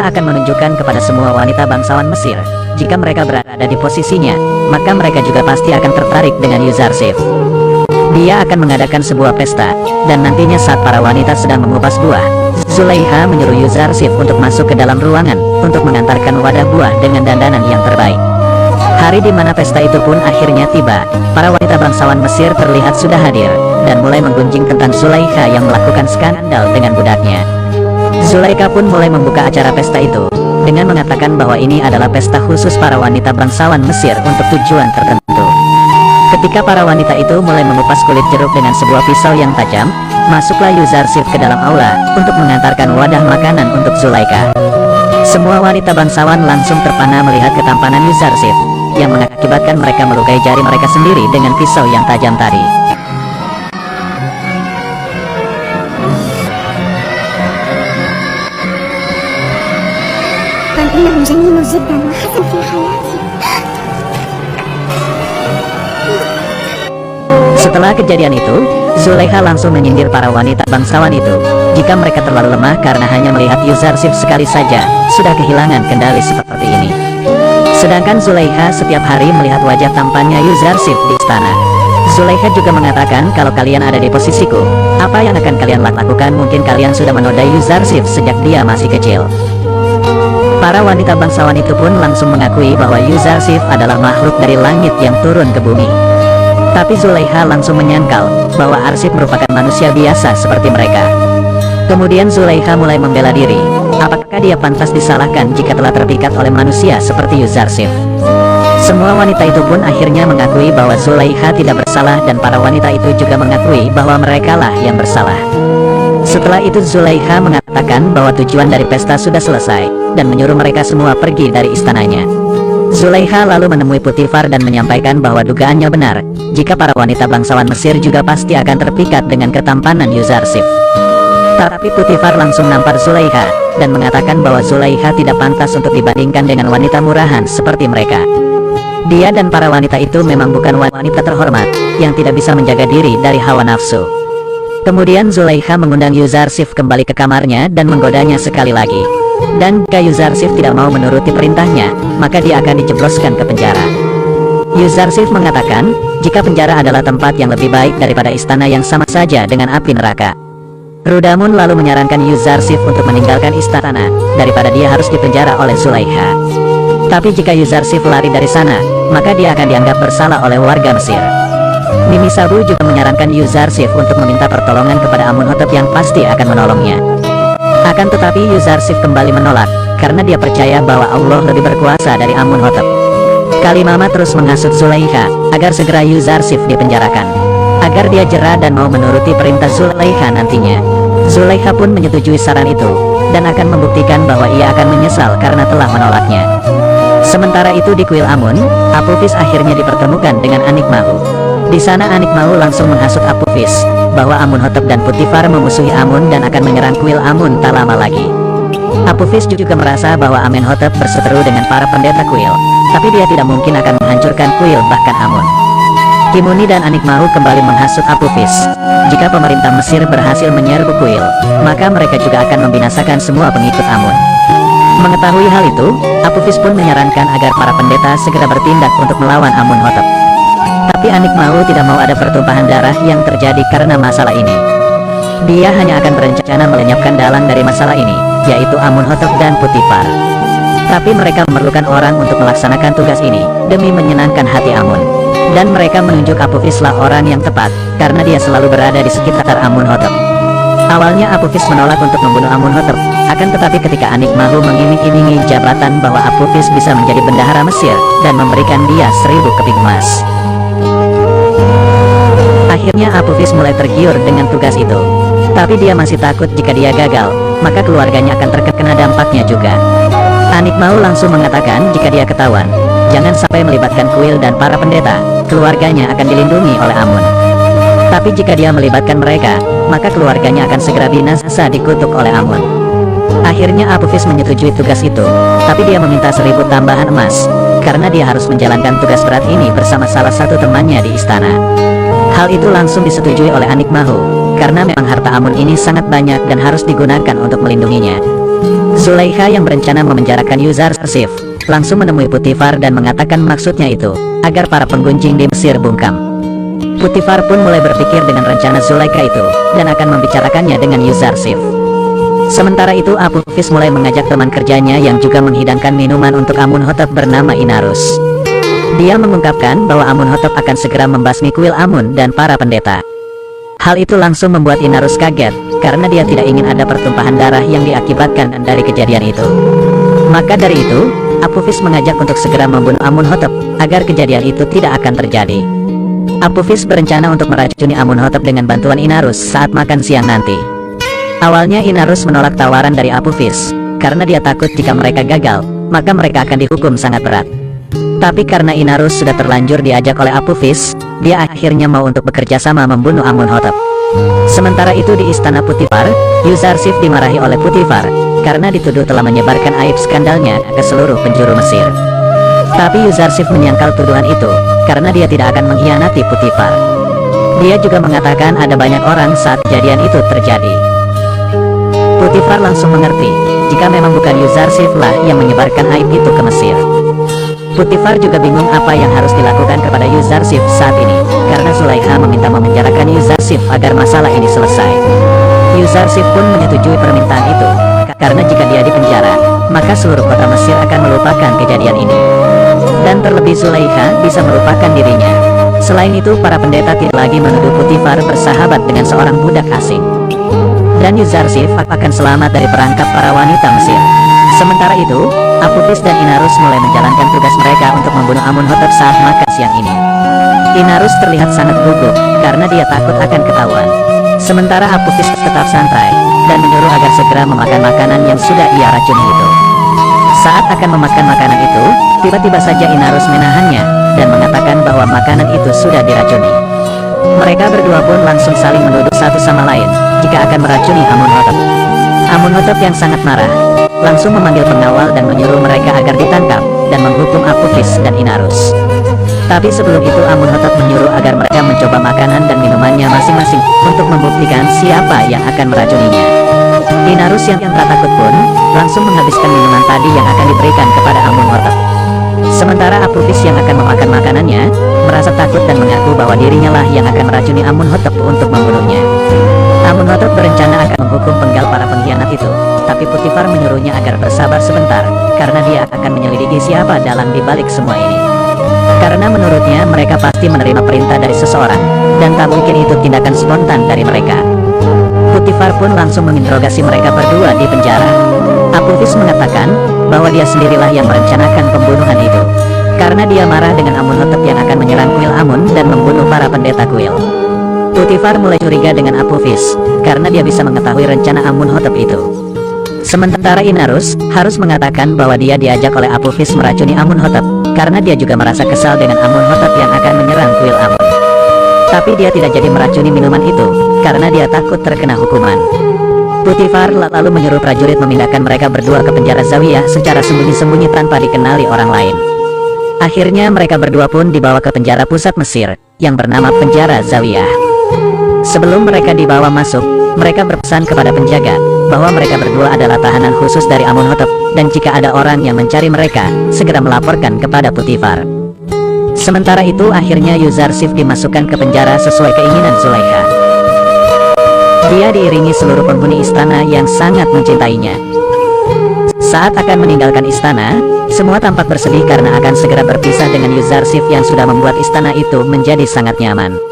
Zulaikha akan menunjukkan kepada semua wanita bangsawan Mesir, jika mereka berada di posisinya, maka mereka juga pasti akan tertarik dengan Yuzarsif. Dia akan mengadakan sebuah pesta, dan nantinya saat para wanita sedang mengupas buah, Zulaikha menyuruh Yuzarsif untuk masuk ke dalam ruangan, untuk mengantarkan wadah buah dengan dandanan yang terbaik. Hari di mana pesta itu pun akhirnya tiba, para wanita bangsawan Mesir terlihat sudah hadir, dan mulai menggunjing tentang Zulaikha yang melakukan skandal dengan budaknya. Zulaikha pun mulai membuka acara pesta itu, dengan mengatakan bahwa ini adalah pesta khusus para wanita bangsawan Mesir untuk tujuan tertentu. Ketika para wanita itu mulai mengupas kulit jeruk dengan sebuah pisau yang tajam, masuklah Yuzarsif ke dalam aula, untuk mengantarkan wadah makanan untuk Zulaikha. Semua wanita bangsawan langsung terpana melihat ketampanan Yuzarsif, yang mengakibatkan mereka melukai jari mereka sendiri dengan pisau yang tajam tadi. Setelah kejadian itu, Zulaikha langsung menyindir para wanita bangsawan itu, jika mereka terlalu lemah karena hanya melihat Yuzarsif sekali saja, sudah kehilangan kendali seperti ini. Sedangkan Zulaikha setiap hari melihat wajah tampannya Yuzarsif di istana. Zulaikha juga mengatakan, kalau kalian ada di posisiku, apa yang akan kalian lakukan? Mungkin kalian sudah menodai Yuzarsif sejak dia masih kecil. Para wanita bangsawan itu pun langsung mengakui bahwa Yuzarsif adalah makhluk dari langit yang turun ke bumi. Tapi Zulaikha langsung menyangkal bahwa Arsif merupakan manusia biasa seperti mereka. Kemudian Zulaikha mulai membela diri. Apakah dia pantas disalahkan jika telah terpikat oleh manusia seperti Yuzarsif? Semua wanita itu pun akhirnya mengakui bahwa Zulaikha tidak bersalah, dan para wanita itu juga mengakui bahwa merekalah yang bersalah. Setelah itu Zulaikha mengatakan bahwa tujuan dari pesta sudah selesai, dan menyuruh mereka semua pergi dari istananya. Zulaikha lalu menemui Putifar dan menyampaikan bahwa dugaannya benar, jika para wanita bangsawan Mesir juga pasti akan terpikat dengan ketampanan Yuzarsif. Tapi Putifar langsung nampar Zulaikha, dan mengatakan bahwa Zulaikha tidak pantas untuk dibandingkan dengan wanita murahan seperti mereka. Dia dan para wanita itu memang bukan wanita terhormat, yang tidak bisa menjaga diri dari hawa nafsu. Kemudian Zulaikha mengundang Yuzarsif kembali ke kamarnya dan menggodanya sekali lagi. Dan jika Yuzarsif tidak mau menuruti perintahnya, maka dia akan dijebloskan ke penjara. Yuzarsif mengatakan, jika penjara adalah tempat yang lebih baik daripada istana yang sama saja dengan api neraka. Rudamun lalu menyarankan Yuzarsif untuk meninggalkan istana, daripada dia harus dipenjara oleh Zulaikha. Tapi jika Yuzarsif lari dari sana, maka dia akan dianggap bersalah oleh warga Mesir. Nimisabu juga menyarankan Yuzarsif untuk meminta pertolongan kepada Amunhotep yang pasti akan menolongnya. Akan tetapi Yuzarsif kembali menolak, karena dia percaya bahwa Allah lebih berkuasa dari Amunhotep. Kalimama terus menghasut Zulaikha, agar segera Yuzarsif dipenjarakan, agar dia jera dan mau menuruti perintah Zulaikha nantinya. Zulaikha pun menyetujui saran itu, dan akan membuktikan bahwa ia akan menyesal karena telah menolaknya. Sementara itu di kuil Amun, Apophis akhirnya dipertemukan dengan Anikmahu. Di sana Anikmahu langsung menghasut Apophis, bahwa Amunhotep dan Putifar memusuhi Amun dan akan menyerang kuil Amun tak lama lagi. Apophis juga merasa bahwa Amenhotep berseteru dengan para pendeta kuil, tapi dia tidak mungkin akan menghancurkan kuil bahkan Amun. Kimuni dan Anikmahu kembali menghasut Apophis. Jika pemerintah Mesir berhasil menyerbu kuil, maka mereka juga akan membinasakan semua pengikut Amun. Mengetahui hal itu, Apophis pun menyarankan agar para pendeta segera bertindak untuk melawan Amunhotep. Tapi Anikmahu tidak mau ada pertumpahan darah yang terjadi karena masalah ini. Dia hanya akan berencana melenyapkan dalang dari masalah ini, yaitu Amunhotep dan Putifar. Tapi mereka memerlukan orang untuk melaksanakan tugas ini, demi menyenangkan hati Amun. Dan mereka menunjuk Apophislah orang yang tepat, karena dia selalu berada di sekitar Amunhotep. Awalnya Apophis menolak untuk membunuh Amunhotep, akan tetapi ketika Anikmahu mengiming-imingi jabatan bahwa Apophis bisa menjadi bendahara Mesir, dan memberikan dia 1000 keping emas. Akhirnya Apophis mulai tergiur dengan tugas itu. Tapi dia masih takut jika dia gagal, maka keluarganya akan terkena dampaknya juga. Anikmahu langsung mengatakan jika dia ketahuan, jangan sampai melibatkan kuil dan para pendeta, keluarganya akan dilindungi oleh Amun. Tapi jika dia melibatkan mereka, maka keluarganya akan segera binasa dikutuk oleh Amun. Akhirnya Apophis menyetujui tugas itu, tapi dia meminta 1000 tambahan emas, karena dia harus menjalankan tugas berat ini bersama salah satu temannya di istana. Hal itu langsung disetujui oleh Anikmahu, karena memang harta Amun ini sangat banyak dan harus digunakan untuk melindunginya. Zulaikha yang berencana memenjarakan Yuzarsif langsung menemui Putifar dan mengatakan maksudnya itu agar para penggunjing di Mesir bungkam. Putifar pun mulai berpikir dengan rencana Zulaikha itu dan akan membicarakannya dengan Yuzarsif. Sementara itu Apophis mulai mengajak teman kerjanya yang juga menghidangkan minuman untuk Amunhotep bernama Inarus. Dia mengungkapkan bahwa Amunhotep akan segera membasmi kuil Amun dan para pendeta. Hal itu langsung membuat Inarus kaget karena dia tidak ingin ada pertumpahan darah yang diakibatkan dari kejadian itu. Maka dari itu, Apophis mengajak untuk segera membunuh Amunhotep agar kejadian itu tidak akan terjadi. Apophis berencana untuk meracuni Amunhotep dengan bantuan Inarus saat makan siang nanti. Awalnya Inarus menolak tawaran dari Apophis karena dia takut jika mereka gagal, maka mereka akan dihukum sangat berat. Tapi karena Inarus sudah terlanjur diajak oleh Apophis, dia akhirnya mau untuk bekerja sama membunuh Amunhotep. Sementara itu di istana Putifar, Yuzarsif dimarahi oleh Putifar karena dituduh telah menyebarkan aib skandalnya ke seluruh penjuru Mesir. Tapi Yuzarsif menyangkal tuduhan itu karena dia tidak akan mengkhianati Putifar. Dia juga mengatakan ada banyak orang saat kejadian itu terjadi. Putifar langsung mengerti jika memang bukan Yuzarsif lah yang menyebarkan aib itu ke Mesir. Putifar juga bingung apa yang harus dilakukan kepada Yuzarsif saat ini karena Zulaikha meminta memenjarakan Yuzarsif agar masalah ini selesai. Yuzarsif pun menyetujui permintaan itu karena jika dia dipenjara, maka seluruh kota Mesir akan melupakan kejadian ini. Dan terlebih Zulaikha bisa melupakan dirinya. Selain itu, para pendeta tidak lagi menuduh Putifar bersahabat dengan seorang budak asing. Dan Yuzarsif akan selamat dari perangkap para wanita Mesir. Sementara itu, Apophis dan Inarus mulai menjalankan tugas mereka untuk membunuh Amunhotep saat makan siang ini. Inarus terlihat sangat gugup karena dia takut akan ketahuan. Sementara Apophis tetap santai dan menyuruh agar segera memakan makanan yang sudah ia racuni itu. Saat akan memakan makanan itu, tiba-tiba saja Inarus menahannya dan mengatakan bahwa makanan itu sudah diracuni. Mereka berdua pun langsung saling menuduh satu sama lain jika akan meracuni Amunhotep. Amunhotep yang sangat marah langsung memanggil pengawal dan menyuruh mereka agar ditangkap dan menghukum Apophis dan Inarus. Tapi sebelum itu Amunhotep menyuruh agar mereka mencoba makanan dan minumannya masing-masing untuk membuktikan siapa yang akan meracuninya. Inarus yang tak takut pun langsung menghabiskan minuman tadi yang akan diberikan kepada Amunhotep. Sementara Apophis yang akan memakan makanannya merasa takut dan mengaku bahwa dirinya lah yang akan meracuni Amunhotep untuk membunuhnya. Amunhotep berencana akan menghukum penggal para pengkhianat itu, tapi Putifar menyuruhnya agar bersabar sebentar karena dia akan menyelidiki siapa dalang di balik semua ini. Karena menurutnya mereka pasti menerima perintah dari seseorang dan tak mungkin itu tindakan spontan dari mereka. Putifar pun langsung menginterogasi mereka berdua di penjara. Apophis mengatakan bahwa dia sendirilah yang merencanakan pembunuhan itu karena dia marah dengan Amunhotep yang akan menyerang kuil Amun dan membunuh para pendeta kuil. Putifar mulai curiga dengan Apophis karena dia bisa mengetahui rencana Amunhotep itu. Sementara Inarus harus mengatakan bahwa dia diajak oleh Apophis meracuni Amunhotep karena dia juga merasa kesal dengan Amunhotep yang akan menyerang kuil Amun. Tapi dia tidak jadi meracuni minuman itu karena dia takut terkena hukuman. Putifar lalu menyuruh prajurit memindahkan mereka berdua ke penjara Zawiyah secara sembunyi-sembunyi tanpa dikenali orang lain. Akhirnya mereka berdua pun dibawa ke penjara pusat Mesir yang bernama Penjara Zawiyah. Sebelum mereka dibawa masuk, mereka berpesan kepada penjaga bahwa mereka berdua adalah tahanan khusus dari Amunhotep dan jika ada orang yang mencari mereka, segera melaporkan kepada Putifar. Sementara itu akhirnya Yuzarsif dimasukkan ke penjara sesuai keinginan Zulaikha. Dia diiringi seluruh penghuni istana yang sangat mencintainya. Saat akan meninggalkan istana, semua tampak bersedih karena akan segera berpisah dengan Yuzarsif yang sudah membuat istana itu menjadi sangat nyaman.